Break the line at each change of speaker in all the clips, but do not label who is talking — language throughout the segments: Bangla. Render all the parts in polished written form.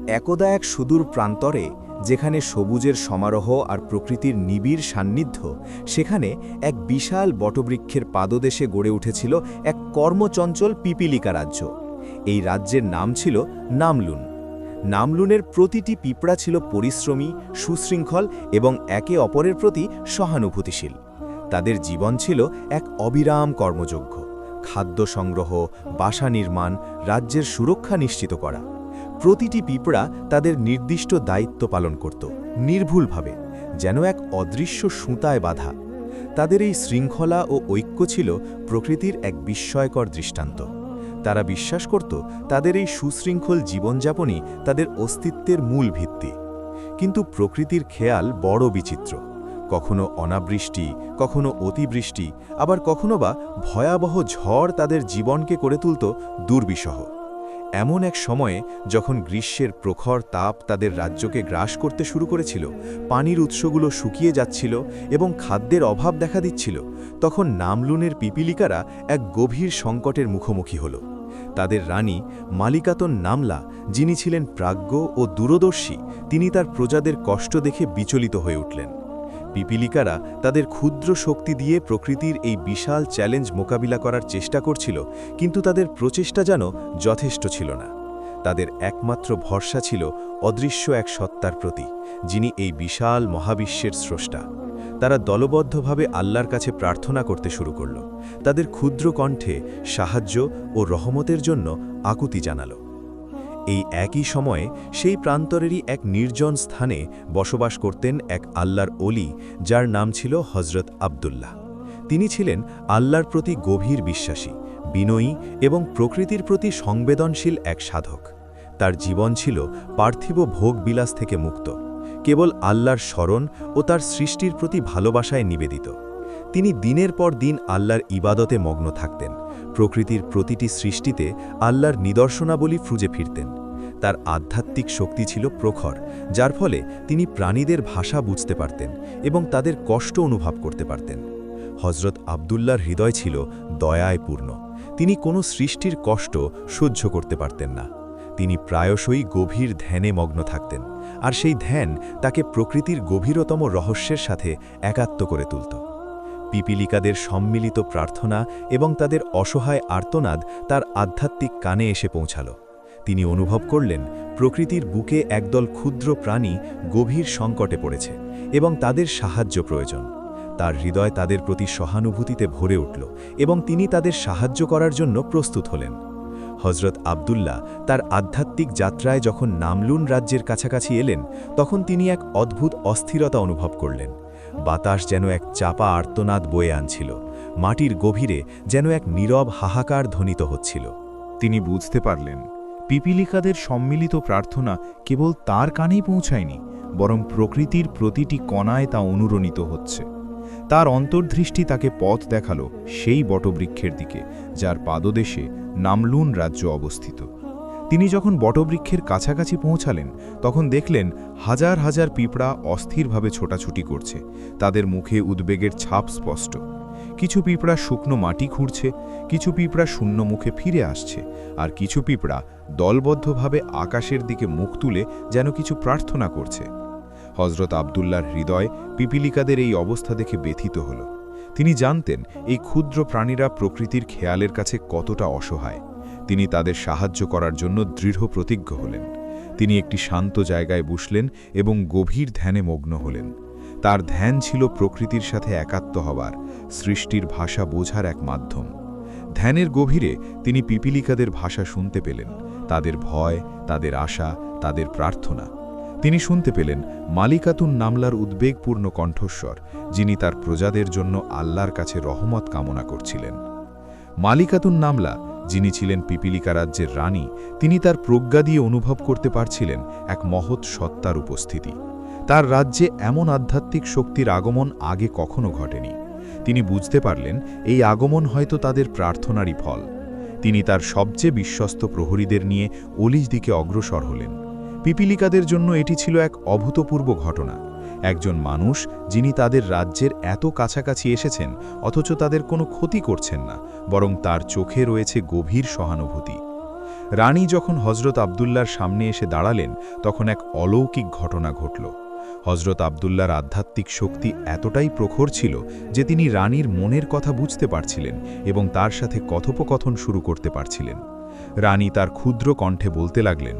একদা এক সুদূর প্রান্তরে, যেখানে সবুজের সমারোহ আর প্রকৃতির নিবিড় সান্নিধ্য, সেখানে এক বিশাল বটবৃক্ষের পাদদেশে গড়ে উঠেছিল এক কর্মচঞ্চল পিপিলিকা রাজ্য। এই রাজ্যের নাম ছিল নামলুন। নামলুনের প্রতিটি পিঁপড়া ছিল পরিশ্রমী, সুশৃঙ্খল এবং একে অপরের প্রতি সহানুভূতিশীল। তাদের জীবন ছিল এক অবিরাম কর্মযজ্ঞ: খাদ্য সংগ্রহ, বাসা নির্মাণ, রাজ্যের সুরক্ষা নিশ্চিত করা। প্রতিটি পিঁপড়া তাদের নির্দিষ্ট দায়িত্ব পালন করত, নির্ভুলভাবে, যেন এক অদৃশ্য সুতায় বাঁধা। তাদের এই শৃঙ্খলা ও ঐক্য ছিল প্রকৃতির এক বিস্ময়কর দৃষ্টান্ত। তারা বিশ্বাস করত তাদের এই সুশৃঙ্খল জীবনযাপনই তাদের অস্তিত্বের মূল ভিত্তি। কিন্তু প্রকৃতির খেয়াল বড় বিচিত্র। কখনো অনাবৃষ্টি, কখনো অতিবৃষ্টি, আবার কখনো বা ভয়াবহ ঝড় তাদের জীবনকে করে তুলত দুর্বিষহ। এমন এক সময়ে, যখন গ্রীষ্মের প্রখর তাপ তাদের রাজ্যকে গ্রাস করতে শুরু করেছিল, পানির উৎসগুলো শুকিয়ে যাচ্ছিল এবং খাদ্যের অভাব দেখা দিচ্ছিল, তখন নামলুনের পিপিলিকারা এক গভীর সংকটের মুখোমুখি হল। তাদের রানী মালিকাতুন নামলা, যিনি ছিলেন প্রাজ্ঞ ও দূরদর্শী, তিনি তার প্রজাদের কষ্ট দেখে বিচলিত হয়ে উঠলেন। পিপিলিকারা তাদের ক্ষুদ্র শক্তি দিয়ে প্রকৃতির এই বিশাল চ্যালেঞ্জ মোকাবিলা করার চেষ্টা করছিল, কিন্তু তাদের প্রচেষ্টা যেন যথেষ্ট ছিল না। তাদের একমাত্র ভরসা ছিল অদৃশ্য এক সত্তার প্রতি, যিনি এই বিশাল মহাবিশ্বের স্রষ্টা। তারা দলবদ্ধভাবে আল্লাহর কাছে প্রার্থনা করতে শুরু করল। তাদের ক্ষুদ্র কণ্ঠে সাহায্য ও রহমতের জন্য আকুতি জানালো। এই একই সময়ে সেই প্রান্তরেরই এক নির্জন স্থানে বসবাস করতেন এক আল্লাহর ওলি, যার নাম ছিল হজরত আবদুল্লাহ। তিনি ছিলেন আল্লাহর প্রতি গভীর বিশ্বাসী, বিনয়ী এবং প্রকৃতির প্রতি সংবেদনশীল এক সাধক। তার জীবন ছিল পার্থিব ভোগবিলাস থেকে মুক্ত, কেবল আল্লাহর স্মরণ ও তার সৃষ্টির প্রতি ভালোবাসায় নিবেদিত। তিনি দিনের পর দিন আল্লাহর ইবাদতে মগ্ন থাকতেন, প্রকৃতির প্রতিটি সৃষ্টিতে আল্লাহর নিদর্শনাবলী খুঁজে ফিরতেন। তার আধ্যাত্মিক শক্তি ছিল প্রখর, যার ফলে তিনি প্রাণীদের ভাষা বুঝতে পারতেন এবং তাদের কষ্ট অনুভব করতে পারতেন। হজরত আবদুল্লাহর হৃদয় ছিল দয়ায় পূর্ণ। তিনি কোনো সৃষ্টির কষ্ট সহ্য করতে পারতেন না। তিনি প্রায়শই গভীর ধ্যানে মগ্ন থাকতেন, আর সেই ধ্যান তাকে প্রকৃতির গভীরতম রহস্যের সাথে একাত্ম করে তুলত। পিপিলিকাদের সম্মিলিত প্রার্থনা এবং তাদের অসহায় আর্তনাদ তার আধ্যাত্মিক কানে এসে পৌঁছাল। তিনি অনুভব করলেন প্রকৃতির বুকে একদল ক্ষুদ্র প্রাণী গভীর সংকটে পড়েছে এবং তাদের সাহায্য প্রয়োজন। তার হৃদয় তাদের প্রতি সহানুভূতিতে ভরে উঠল এবং তিনি তাদের সাহায্য করার জন্য প্রস্তুত হলেন। হজরত আবদুল্লাহ তার আধ্যাত্মিক যাত্রায় যখন নামলুন রাজ্যের কাছাকাছি এলেন, তখন তিনি এক অদ্ভুত অস্থিরতা অনুভব করলেন। বাতাস যেন এক চাপা আর্তনাদ বয়ে আনছিল, মাটির গভীরে যেন এক নীরব হাহাকার ধ্বনিত হচ্ছিল।
তিনি বুঝতে পারলেন পিপিলিকাদের সম্মিলিত প্রার্থনা কেবল তার কানেই পৌঁছায়নি, বরং প্রকৃতির প্রতিটি কণায় তা অনুরণিত হচ্ছে। তার অন্তর্দৃষ্টি তাকে পথ দেখালো সেই বটবৃক্ষের দিকে, যার পাদদেশে নামলুন রাজ্য অবস্থিত। তিনি যখন বটবৃক্ষের কাছাকাছি পৌঁছালেন, তখন দেখলেন হাজার হাজার পিঁপড়া অস্থিরভাবে ছোটাছুটি করছে। তাদের মুখে উদ্বেগের ছাপ স্পষ্ট। কিছু পিঁপড়া শুকনো মাটি খুঁড়ছে, কিছু পিঁপড়া শূন্য মুখে ফিরে আসছে, আর কিছু পিঁপড়া দলবদ্ধভাবে আকাশের দিকে মুখ তুলে যেন কিছু প্রার্থনা করছে। হজরত আবদুল্লাহর হৃদয় পিপিলিকাদের এই অবস্থা দেখে ব্যথিত হল। তিনি জানতেন এই ক্ষুদ্র প্রাণীরা প্রকৃতির খেয়ালের কাছে কতটা অসহায়। তিনি তাদের সাহায্য করার জন্য দৃঢ় প্রতিজ্ঞ হলেন। তিনি একটি শান্ত জায়গায় বসলেন এবং গভীর ধ্যানে মগ্ন হলেন। তার ধ্যান ছিল প্রকৃতির সাথে একাত্ম হবার, সৃষ্টির ভাষা বোঝার এক মাধ্যম। ধ্যানের গভীরে তিনি পিপিলিকাদের ভাষা শুনতে পেলেন, তাদের ভয়, তাদের আশা, তাদের প্রার্থনা। তিনি শুনতে পেলেন মালিকাতুন নামলার উদ্বেগপূর্ণ কণ্ঠস্বর, যিনি তার প্রজাদের জন্য আল্লাহর কাছে রহমত কামনা করছিলেন। মালিকাতুন নামলা, যিনি ছিলেন পিপিলিকা রাজ্যের রানী, তিনি তার প্রজ্ঞা দিয়ে অনুভব করতে পারছিলেন এক মহৎ সত্তার উপস্থিতি। তার রাজ্যে এমন আধ্যাত্মিক শক্তির আগমন আগে কখনো ঘটেনি। তিনি বুঝতে পারলেন এই আগমন হয়তো তাদের প্রার্থনারই ফল। তিনি তার সবচেয়ে বিশ্বস্ত প্রহরীদের নিয়ে অলির দিকে অগ্রসর হলেন। পিপিলিকাদের জন্য এটি ছিল এক অভূতপূর্ব ঘটনা। একজন মানুষ যিনি তাদের রাজ্যের এত কাছাকাছি এসেছেন, অথচ তাদের কোনো ক্ষতি করছেন না, বরং তার চোখে রয়েছে গভীর সহানুভূতি। রানী যখন হজরত আবদুল্লার সামনে এসে দাঁড়ালেন তখন এক অলৌকিক ঘটনা ঘটল। হজরত আবদুল্লার আধ্যাত্মিক শক্তি এতটাই প্রখর ছিল যে তিনি রানীর মনের কথা বুঝতে পারছিলেন এবং তার সাথে কথোপকথন শুরু করতে পারছিলেন। রানী তার ক্ষুদ্র কণ্ঠে বলতে লাগলেন,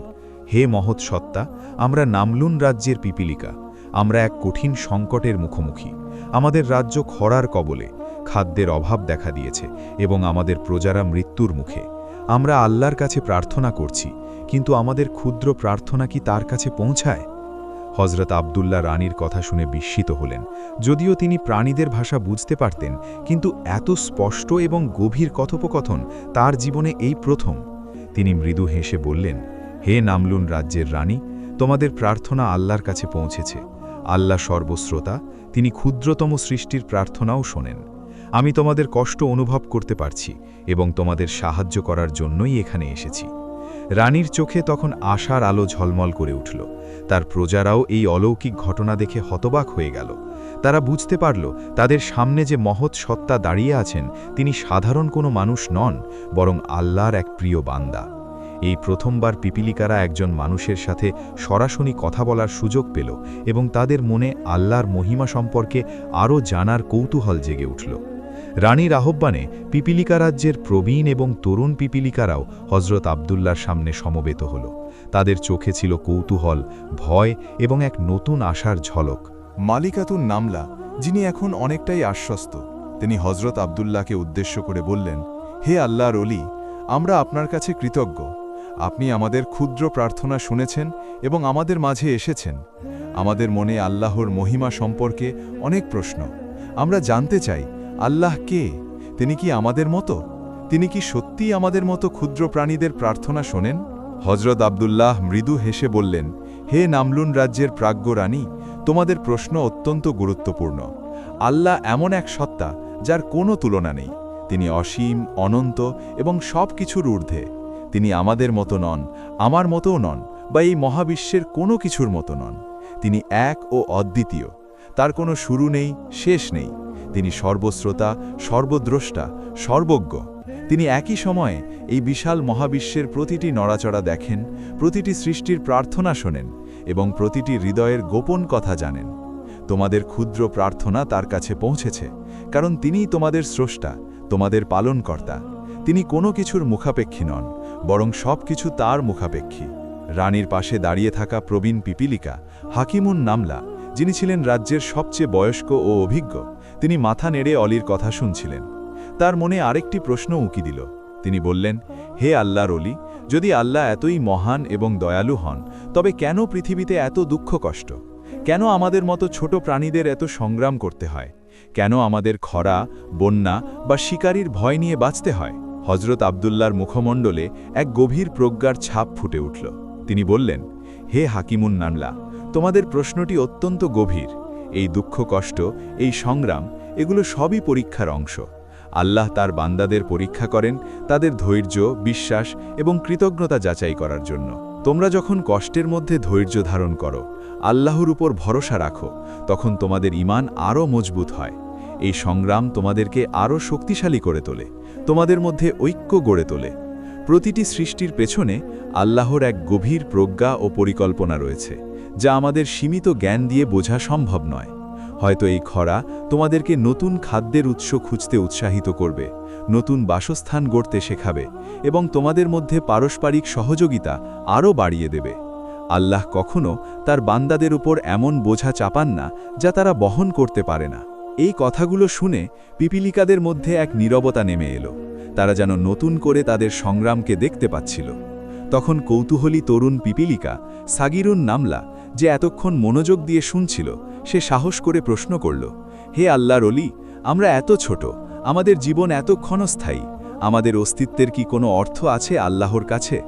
হে মহৎ সত্তা, আমরা নামলুন রাজ্যের পিপিলিকা। আমরা এক কঠিন সংকটের মুখোমুখি। আমাদের রাজ্য খরার কবলে, খাদ্যের অভাব দেখা দিয়েছে এবং আমাদের প্রজারা মৃত্যুর মুখে। আমরা আল্লাহর কাছে প্রার্থনা করছি, কিন্তু আমাদের ক্ষুদ্র প্রার্থনা কি তার কাছে পৌঁছায়? হজরত আবদুল্লাহ রানীর কথা শুনে বিস্মিত হলেন। যদিও তিনি প্রাণীদের ভাষা বুঝতে পারতেন, কিন্তু এত স্পষ্ট এবং গভীর কথোপকথন তার জীবনে এই প্রথম। তিনি মৃদু হেসে বললেন, হে নামলুন রাজ্যের রানী, তোমাদের প্রার্থনা আল্লাহর কাছে পৌঁছেছে। আল্লাহ সর্বশ্রোতা, তিনি ক্ষুদ্রতম সৃষ্টির প্রার্থনাও শোনেন। আমি তোমাদের কষ্ট অনুভব করতে পারছি এবং তোমাদের সাহায্য করার জন্যই এখানে এসেছি। রানীর চোখে তখন আশার আলো ঝলমল করে উঠল। তার প্রজারাও এই অলৌকিক ঘটনা দেখে হতবাক হয়ে গেল। তারা বুঝতে পারল তাদের সামনে যে মহৎ সত্তা দাঁড়িয়ে আছেন তিনি সাধারণ কোনো মানুষ নন, বরং আল্লাহর এক প্রিয় বান্দা। এই প্রথমবার পিপিলিকারা একজন মানুষের সাথে সরাসরি কথা বলার সুযোগ পেল এবং তাদের মনে আল্লাহর মহিমা সম্পর্কে আরও জানার কৌতূহল জেগে উঠল। রানীর আহ্বানে পিপিলিকা রাজ্যের প্রবীণ এবং তরুণ পিপিলিকারাও হজরত আবদুল্লার সামনে সমবেত হল। তাদের চোখে ছিল কৌতূহল, ভয় এবং এক নতুন আশার ঝলক।
মালিকাতুন নামলা, যিনি এখন অনেকটাই আশ্বস্ত, তিনি হজরত আবদুল্লাহকে উদ্দেশ্য করে বললেন, হে আল্লাহর ওলি, আমরা আপনার কাছে কৃতজ্ঞ। আপনি আমাদের ক্ষুদ্র প্রার্থনা শুনেছেন এবং আমাদের মাঝে এসেছেন। আমাদের মনে আল্লাহর মহিমা সম্পর্কে অনেক প্রশ্ন। আমরা জানতে চাই, আল্লাহ কে? তিনি কি আমাদের মতো? তিনি কি সত্যিই আমাদের মতো ক্ষুদ্র প্রাণীদের প্রার্থনা শোনেন? হজরত আবদুল্লাহ মৃদু হেসে বললেন, হে নামলুন রাজ্যের প্রাজ্ঞ রানী, তোমাদের প্রশ্ন অত্যন্ত গুরুত্বপূর্ণ। আল্লাহ এমন এক সত্তা যার কোনো তুলনা নেই। তিনি অসীম, অনন্ত এবং সব কিছুর ঊর্ধ্বে। তিনি আমাদের মতো নন, আমার মতোও নন, বা এই মহাবিশ্বের কোনো কিছুর মতো নন। তিনি এক ও অদ্বিতীয়। তার কোনো শুরু নেই, শেষ নেই। তিনি সর্বশ্রোতা, সর্বদ্রষ্টা, সর্বজ্ঞ। তিনি একই সময়ে এই বিশাল মহাবিশ্বের প্রতিটি নড়াচড়া দেখেন, প্রতিটি সৃষ্টির প্রার্থনা শোনেন এবং প্রতিটি হৃদয়ের গোপন কথা জানেন। তোমাদের ক্ষুদ্র প্রার্থনা তার কাছে পৌঁছেছে, কারণ তিনিই তোমাদের স্রষ্টা, তোমাদের পালনকর্তা। তিনি কোনো কিছুর মুখাপেক্ষী নন, বরং সব কিছু তার মুখাপেক্ষী। রানীর পাশে দাঁড়িয়ে থাকা প্রবীণ পিপিলিকা হাকিমুন নামলা, যিনি ছিলেন রাজ্যের সবচেয়ে বয়স্ক ও অভিজ্ঞ, তিনি মাথা নেড়ে অলির কথা শুনছিলেন। তার মনে আরেকটি প্রশ্ন উঁকি দিল। তিনি বললেন, হে আল্লাহর ওলি, যদি আল্লাহ এতই মহান এবং দয়ালু হন, তবে কেন পৃথিবীতে এত দুঃখ কষ্ট? কেন আমাদের মতো ছোট প্রাণীদের এত সংগ্রাম করতে হয়? কেন আমাদের খরা, বন্যা বা শিকারীর ভয় নিয়ে বাঁচতে হয়? হজরত আবদুল্লার মুখমণ্ডলে এক গভীর প্রজ্ঞার ছাপ ফুটে উঠল। তিনি বললেন, হে হাকিমুন নামলা, তোমাদের প্রশ্নটি অত্যন্ত গভীর। এই দুঃখ কষ্ট, এই সংগ্রাম, এগুলো সবই পরীক্ষার অংশ। আল্লাহ তার বান্দাদের পরীক্ষা করেন তাদের ধৈর্য, বিশ্বাস এবং কৃতজ্ঞতা যাচাই করার জন্য। তোমরা যখন কষ্টের মধ্যে ধৈর্য ধারণ করো, আল্লাহর উপর ভরসা রাখো, তখন তোমাদের ঈমান আরও মজবুত হয়। এই সংগ্রাম তোমাদেরকে আরও শক্তিশালী করে তোলে, তোমাদের মধ্যে ঐক্য গড়ে তোলে। প্রতিটি সৃষ্টির পেছনে আল্লাহর এক গভীর প্রজ্ঞা ও পরিকল্পনা রয়েছে, যা আমাদের সীমিত জ্ঞান দিয়ে বোঝা সম্ভব নয়। হয়তো এই খরা তোমাদেরকে নতুন খাদ্যের উৎস খুঁজতে উৎসাহিত করবে, নতুন বাসস্থান গড়তে শেখাবে এবং তোমাদের মধ্যে পারস্পরিক সহযোগিতা আরও বাড়িয়ে দেবে। আল্লাহ কখনো তার বান্দাদের উপর এমন বোঝা চাপান না যা তারা বহন করতে পারে না। এই কথাগুলো শুনে পিপিলিকাদের মধ্যে এক নীরবতা নেমে এলো। তারা যেন নতুন করে তাদের সংগ্রামকে দেখতে পাচ্ছিল। তখন কৌতূহলী তরুণ পিপিলিকা সাগিরুন নামলা, যে এতক্ষণ মনোযোগ দিয়ে শুনছিল, সে সাহস করে প্রশ্ন করল, হে আল্লাহর ওলি, আমরা এত ছোট, আমাদের জীবন এত ক্ষণস্থায়ী, আমাদের অস্তিত্বের কি কোনো অর্থ আছে আল্লাহর কাছে?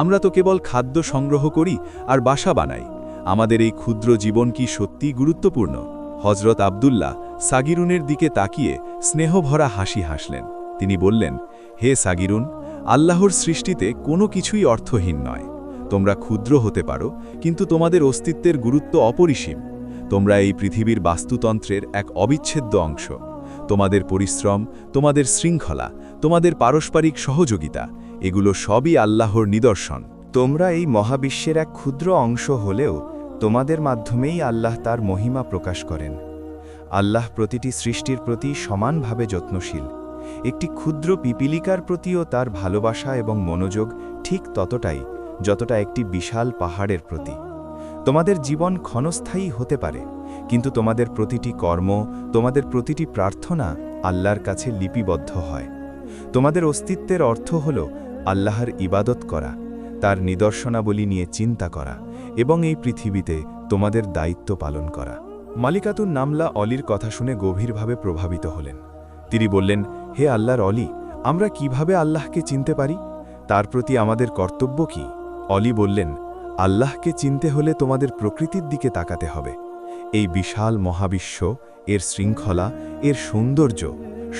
আমরা তো কেবল খাদ্য সংগ্রহ করি আর বাসা বানাই। আমাদের এই ক্ষুদ্র জীবন কি সত্যিই গুরুত্বপূর্ণ? হজরত আবদুল্লাহ সাগিরুনের দিকে তাকিয়ে স্নেহভরা হাসি হাসলেন। তিনি বললেন, হে সাগিরুন, আল্লাহর সৃষ্টিতে কোনো কিছুই অর্থহীন নয়। তোমরা ক্ষুদ্র হতে পারো, কিন্তু তোমাদের অস্তিত্বের গুরুত্ব অপরিসীম। তোমরা এই পৃথিবীর বাস্তুতন্ত্রের এক অবিচ্ছেদ্য অংশ। তোমাদের পরিশ্রম, তোমাদের শৃঙ্খলা, তোমাদের পারস্পরিক সহযোগিতা,
এগুলো সবই আল্লাহর নিদর্শন। তোমরা এই মহাবিশ্বের এক ক্ষুদ্র অংশ হলেও তোমাদের মাধ্যমেই আল্লাহ তার মহিমা প্রকাশ করেন। আল্লাহ প্রতিটি সৃষ্টির প্রতি সমানভাবে যত্নশীল। একটি ক্ষুদ্র পিপিলিকার প্রতিও তার ভালোবাসা এবং মনোযোগ ঠিক ততটাই যতটা একটি বিশাল পাহাড়ের প্রতি। তোমাদের জীবন ক্ষণস্থায়ী হতে পারে, কিন্তু তোমাদের প্রতিটি কর্ম, তোমাদের প্রতিটি প্রার্থনা আল্লাহর কাছে লিপিবদ্ধ হয়। তোমাদের অস্তিত্বের অর্থ হল আল্লাহর ইবাদত করা, তার নিদর্শনাবলী নিয়ে চিন্তা করা এবং এই পৃথিবীতে তোমাদের দায়িত্ব পালন করা। মালিকাতুন নামলা অলির কথা শুনে গভীরভাবে প্রভাবিত হলেন। তিনি বললেন, হে আল্লাহর অলি, আমরা কিভাবে আল্লাহকে চিনতে পারি? তার প্রতি আমাদের কর্তব্য কি? অলি বললেন, আল্লাহকে চিনতে হলে তোমাদের প্রকৃতির দিকে তাকাতে হবে। এই বিশাল মহাবিশ্ব, এর শৃঙ্খলা, এর সৌন্দর্য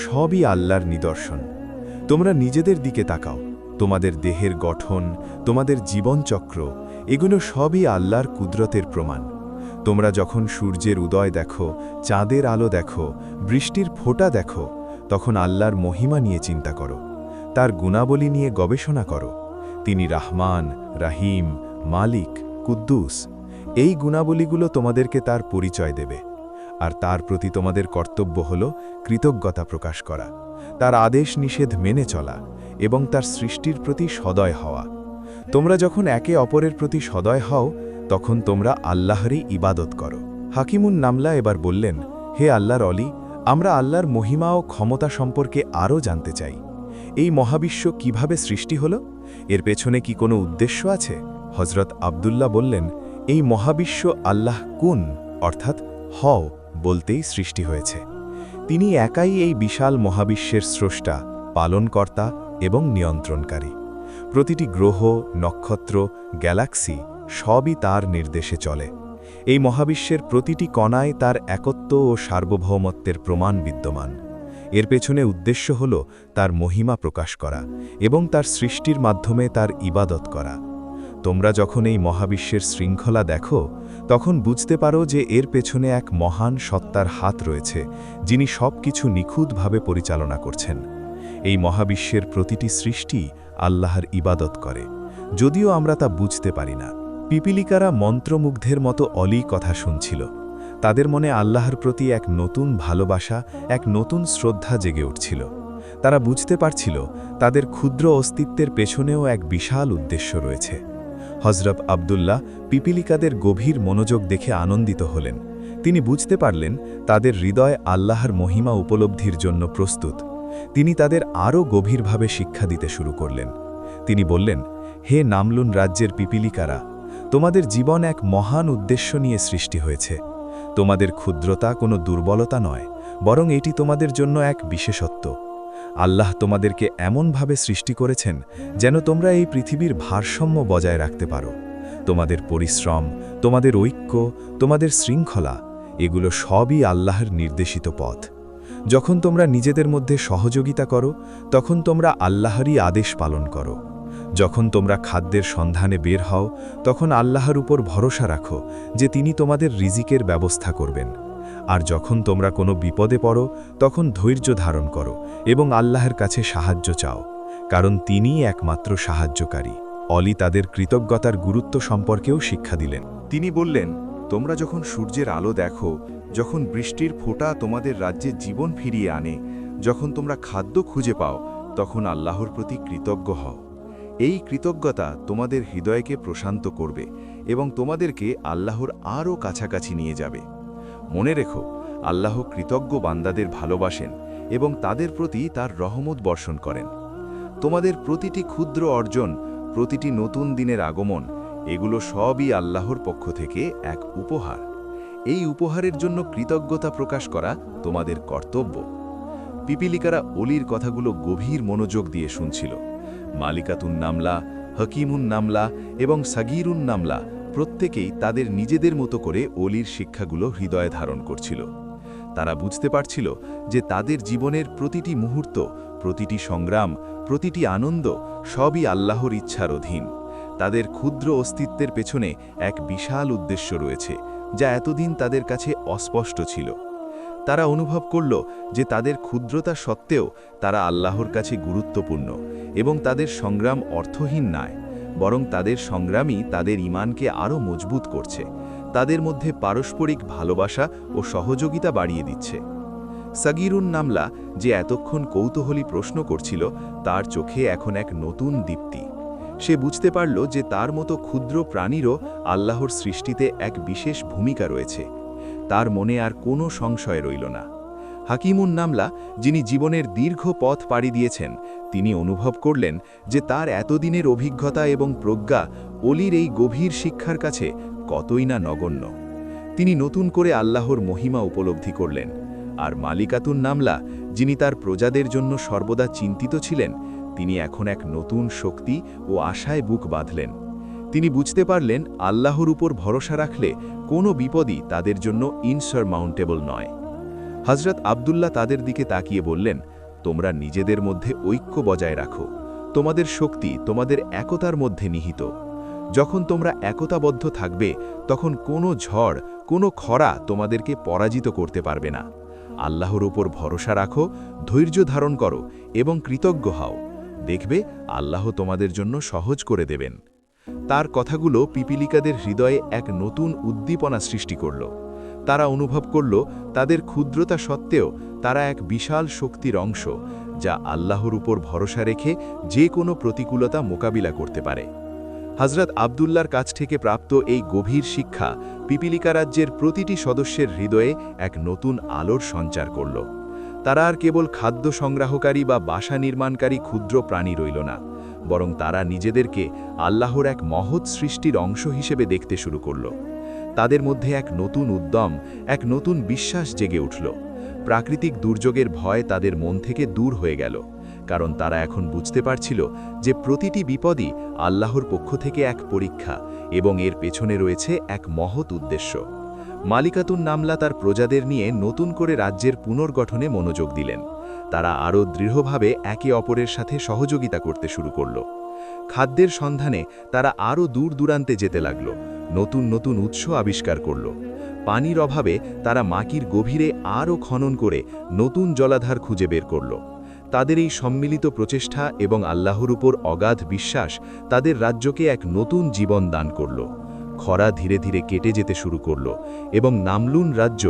সবই আল্লাহর নিদর্শন। তোমরা নিজেদের দিকে তাকাও। তোমাদের দেহের গঠন, তোমাদের জীবনচক্র, এগুলো সবই আল্লাহর কুদরতের প্রমাণ। তোমরা যখন সূর্যের উদয় দেখো, চাঁদের আলো দেখো, বৃষ্টির ফোঁটা দেখো, তখন আল্লাহর মহিমা নিয়ে চিন্তা করো, তার গুণাবলী নিয়ে গবেষণা করো। তিনি রাহমান, রাহিম, মালিক, কুদ্দুস। এই গুণাবলীগুলো তোমাদেরকে তার পরিচয় দেবে। আর তার প্রতি তোমাদের কর্তব্য হল কৃতজ্ঞতা প্রকাশ করা, তার আদেশ নিষেধ মেনে চলা এবং তার সৃষ্টির প্রতি সদয় হওয়া। তোমরা যখন একে অপরের প্রতি সদয় হও, তখন তোমরা আল্লাহরই ইবাদত করো। হাকিমুন নামলা এবার বললেন, হে আল্লাহর অলি, আমরা আল্লাহর মহিমা ও ক্ষমতা সম্পর্কে আরও জানতে চাই। এই মহাবিশ্ব কিভাবে সৃষ্টি হল? এর পেছনে কি কোনো উদ্দেশ্য আছে? হজরত আব্দুল্লাহ বললেন, এই মহাবিশ্ব আল্লাহ কুন অর্থাৎ হও বলতেই সৃষ্টি হয়েছে। তিনি একাই এই বিশাল মহাবিশ্বের স্রষ্টা, পালনকর্তা এবং নিয়ন্ত্রণকারী। প্রতিটি গ্রহ, নক্ষত্র, গ্যালাক্সি সবই তার নির্দেশে চলে। এই মহাবিশ্বের প্রতিটি কণায় তার একত্ব ও সার্বভৌমত্বের প্রমাণ বিদ্যমান। এর পেছনে উদ্দেশ্য হল তার মহিমা প্রকাশ করা এবং তার সৃষ্টির মাধ্যমে তার ইবাদত করা। তোমরা যখন এই মহাবিশ্বের শৃঙ্খলা দেখো, তখন বুঝতে পারো যে এর পেছনে এক মহান সত্তার হাত রয়েছে, যিনি সব কিছু নিখুঁতভাবে পরিচালনা করছেন। এই মহাবিশ্বের প্রতিটি সৃষ্টি আল্লাহর ইবাদত করে, যদিও আমরা তা বুঝতে পারি না। পিপিলিকারা মন্ত্রমুগ্ধের মতো অলি কথা শুনছিল। তাদের মনে আল্লাহর প্রতি এক নতুন ভালোবাসা, এক নতুন শ্রদ্ধা জেগে উঠছিল। তারা বুঝতে পারছিল তাদের ক্ষুদ্র অস্তিত্বের পেছনেও এক বিশাল উদ্দেশ্য রয়েছে। হজরত আব্দুল্লাহ পিপিলিকাদের গভীর মনোযোগ দেখে আনন্দিত হলেন। তিনি বুঝতে পারলেন তাদের হৃদয় আল্লাহর মহিমা উপলব্ধির জন্য প্রস্তুত। তিনি তাদের আরও গভীরভাবে শিক্ষা দিতে শুরু করলেন। তিনি বললেন, হে নামলুন রাজ্যের পিপিলিকারা, তোমাদের জীবন এক মহান উদ্দেশ্য নিয়ে সৃষ্টি হয়েছে। তোমাদের ক্ষুদ্রতা কোনো দুর্বলতা নয়, বরং এটি তোমাদের জন্য এক বিশেষত্ব। আল্লাহ তোমাদেরকে এমনভাবে সৃষ্টি করেছেন যেন তোমরা এই পৃথিবীর ভারসাম্য বজায় রাখতে পারো। তোমাদের পরিশ্রম, তোমাদের ঐক্য, তোমাদের শৃঙ্খলা, এগুলো সবই আল্লাহর নির্দেশিত পথ। যখন তোমরা নিজেদের মধ্যে সহযোগিতা করো, তখন তোমরা আল্লাহরই আদেশ পালন করো। যখন তোমরা খাদ্যের সন্ধানে বের হও, তখন আল্লাহর উপর ভরসা রাখো যে তিনি তোমাদের রিজিকের ব্যবস্থা করবেন। আর যখন তোমরা কোনো বিপদে পড়ো, তখন ধৈর্য ধারণ করো এবং আল্লাহর কাছে সাহায্য চাও, কারণ তিনিই একমাত্র সাহায্যকারী। অলি তাদের কৃতজ্ঞতার গুরুত্ব সম্পর্কেও শিক্ষা দিলেন। তিনি বললেন, তোমরা যখন সূর্যের আলো দেখো, যখন বৃষ্টির ফোঁটা তোমাদের রাজ্যে জীবন ফিরিয়ে আনে, যখন তোমরা খাদ্য খুঁজে পাও, তখন আল্লাহর প্রতি কৃতজ্ঞ হও। এই কৃতজ্ঞতা তোমাদের হৃদয়কে প্রশান্ত করবে এবং তোমাদেরকে আল্লাহর আরও কাছাকাছি নিয়ে যাবে। মনে রেখো, আল্লাহ কৃতজ্ঞ বান্দাদের ভালোবাসেন এবং তাদের প্রতি তার রহমত বর্ষণ করেন। তোমাদের প্রতিটি ক্ষুদ্র অর্জন, প্রতিটি নতুন দিনের আগমন, এগুলো সবই আল্লাহর পক্ষ থেকে এক উপহার। এই উপহারের জন্য কৃতজ্ঞতা প্রকাশ করা তোমাদের কর্তব্য। পিপিলিকারা অলির কথাগুলো গভীর মনোযোগ দিয়ে শুনছিল। মালিকাতুন নামলা, হকিমুন নামলা এবং সাগিরুন নামলা প্রত্যেকেই তাদের নিজেদের মতো করে অলির শিক্ষাগুলো হৃদয়ে ধারণ করছিল। তারা বুঝতে পারছিল যে তাদের জীবনের প্রতিটি মুহূর্ত, প্রতিটি সংগ্রাম, প্রতিটি আনন্দ সবই আল্লাহর ইচ্ছার অধীন। তাদের ক্ষুদ্র অস্তিত্বের পেছনে এক বিশাল উদ্দেশ্য রয়েছে, যা এতদিন তাদের কাছে অস্পষ্ট ছিল। তারা অনুভব করল যে তাদের ক্ষুদ্রতা সত্ত্বেও তারা আল্লাহর কাছে গুরুত্বপূর্ণ এবং তাদের সংগ্রাম অর্থহীন নয়, বরং তাদের সংগ্রামই তাদের ঈমানকে আরও মজবুত করছে, তাদের মধ্যে পারস্পরিক ভালোবাসা ও সহযোগিতা বাড়িয়ে দিচ্ছে। সাগিরুন নামলা, যে এতক্ষণ কৌতূহলী প্রশ্ন করছিল, তার চোখে এখন এক নতুন দীপ্তি। সে বুঝতে পারল যে তার মতো ক্ষুদ্র প্রাণীরও আল্লাহর সৃষ্টিতে এক বিশেষ ভূমিকা রয়েছে। তার মনে আর কোনো সংশয় রইল না। হাকিমুন নামলা, যিনি জীবনের দীর্ঘ পথ পাড়ি দিয়েছেন, তিনি অনুভব করলেন যে তার এতদিনের অভিজ্ঞতা এবং প্রজ্ঞা অলির এই গভীর শিক্ষার কাছে কতই না নগণ্য। তিনি নতুন করে আল্লাহর মহিমা উপলব্ধি করলেন। আর মালিকাতুন নামলা, যিনি তার প্রজাদের জন্য সর্বদা চিন্তিত ছিলেন, তিনি এখন এক নতুন শক্তি ও আশায় বুক বাঁধলেন। তিনি বুঝতে পারলেন আল্লাহর উপর ভরসা রাখলে কোনো বিপদই তাদের জন্য ইনসারমাউন্টেবল নয়। হযরত আব্দুল্লাহ তাদের দিকে তাকিয়ে বললেন, তোমরা নিজেদের মধ্যে ঐক্য বজায় রাখো। তোমাদের শক্তি তোমাদের একতার মধ্যে নিহিত। যখন তোমরা একতাবদ্ধ থাকবে, তখন কোনো ঝড়, কোনো খরা তোমাদেরকে পরাজিত করতে পারবে না। আল্লাহর উপর ভরসা রাখো, ধৈর্য ধারণ করো এবং কৃতজ্ঞ হও। দেখবে আল্লাহ তোমাদের জন্য সহজ করে দেবেন। তার কথাগুলো পিপিলিকাদের হৃদয়ে এক নতুন উদ্দীপনা সৃষ্টি করল। তারা অনুভব করল তাদের ক্ষুদ্রতা সত্ত্বেও তারা এক বিশাল শক্তির অংশ, যা আল্লাহর উপর ভরসা রেখে যে কোনো প্রতিকূলতা মোকাবিলা করতে পারে। হযরত আব্দুল্লাহর কাছ থেকে প্রাপ্ত এই গভীর শিক্ষা পিপিলিকা রাজ্যের প্রতিটি সদস্যের হৃদয়ে এক নতুন আলোর সঞ্চার করল। তারা আর কেবল খাদ্য সংগ্রাহকারী বা বাসা নির্মাণকারী ক্ষুদ্র প্রাণী রইল না, বরং তারা নিজেদেরকে আল্লাহর এক মহৎ সৃষ্টির অংশ হিসেবে দেখতে শুরু করল। তাদের মধ্যে এক নতুন উদ্যম, এক নতুন বিশ্বাস জেগে উঠল। প্রাকৃতিক দুর্যোগের ভয় তাদের মন থেকে দূর হয়ে গেল, কারণ তারা এখন বুঝতে পারছিল যে প্রতিটি বিপদই আল্লাহর পক্ষ থেকে এক পরীক্ষা এবং এর পেছনে রয়েছে এক মহৎ উদ্দেশ্য। মালিকাতুন নামলা তার প্রজাদের নিয়ে নতুন করে রাজ্যের পুনর্গঠনে মনোযোগ দিলেন। তারা আরও দৃঢ়ভাবে একে অপরের সাথে সহযোগিতা করতে শুরু করল। খাদ্যের সন্ধানে তারা আরও দূর দূরান্তে যেতে লাগল, নতুন নতুন উৎস আবিষ্কার করল। পানির অভাবে তারা মাটির গভীরে আরও খনন করে নতুন জলাধার খুঁজে বের করল। তাদের এই সম্মিলিত প্রচেষ্টা এবং আল্লাহর উপর অগাধ বিশ্বাস তাদের রাজ্যকে এক নতুন জীবন দান করল। খরা ধীরে ধীরে কেটে যেতে শুরু করল এবং নামলুন রাজ্য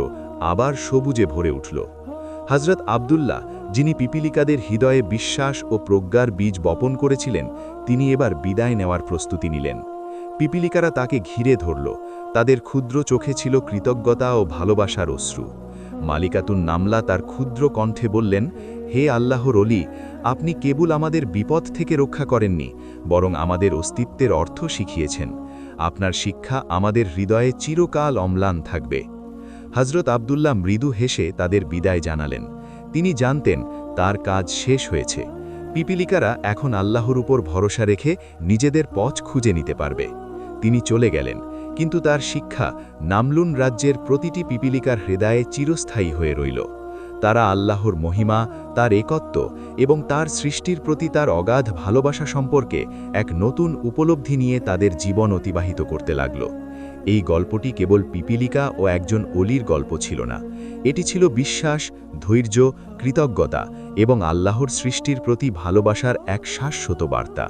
আবার সবুজে ভরে উঠল। হযরত আব্দুল্লাহ, যিনি পিপিলিকাদের হৃদয়ে বিশ্বাস ও প্রজ্ঞার বীজ বপন করেছিলেন, তিনি এবার বিদায় নেওয়ার প্রস্তুতি নিলেন। পিপিলিকারা তাকে ঘিরে ধরল। তাদের ক্ষুদ্র চোখে ছিল কৃতজ্ঞতা ও ভালোবাসার অশ্রু। মালিকাতুন নামলা তার ক্ষুদ্র কণ্ঠে বললেন, হে আল্লাহর ওলি, আপনি কেবল আমাদের বিপদ থেকে রক্ষা করেননি, বরং আমাদের অস্তিত্বের অর্থ শিখিয়েছেন। আপনার শিক্ষা আমাদের হৃদয়ে চিরকাল অম্লান থাকবে। হযরত আব্দুল্লাহ মৃদু হেসে তাদের বিদায় জানালেন। তিনি জানতেন তার কাজ শেষ হয়েছে। পিপিলিকারা এখন আল্লাহর উপর ভরসা রেখে নিজেদের পথ খুঁজে নিতে পারবে। তিনি চলে গেলেন, কিন্তু তার শিক্ষা নামলুন রাজ্যের প্রতিটি পিপিলিকার হৃদয়ে চিরস্থায়ী হয়ে রইল। তারা আল্লাহর মহিমা, তার একত্ব এবং তার সৃষ্টির প্রতি তার অগাধ ভালোবাসা সম্পর্কে এক নতুন উপলব্ধি নিয়ে তাদের জীবন অতিবাহিত করতে লাগল। এই গল্পটি কেবল পিপিলিকা ও একজন অলির গল্প ছিল না, এটি ছিল বিশ্বাস, ধৈর্য, কৃতজ্ঞতা এবং আল্লাহর সৃষ্টির প্রতি ভালোবাসার এক শাশ্বত বার্তা।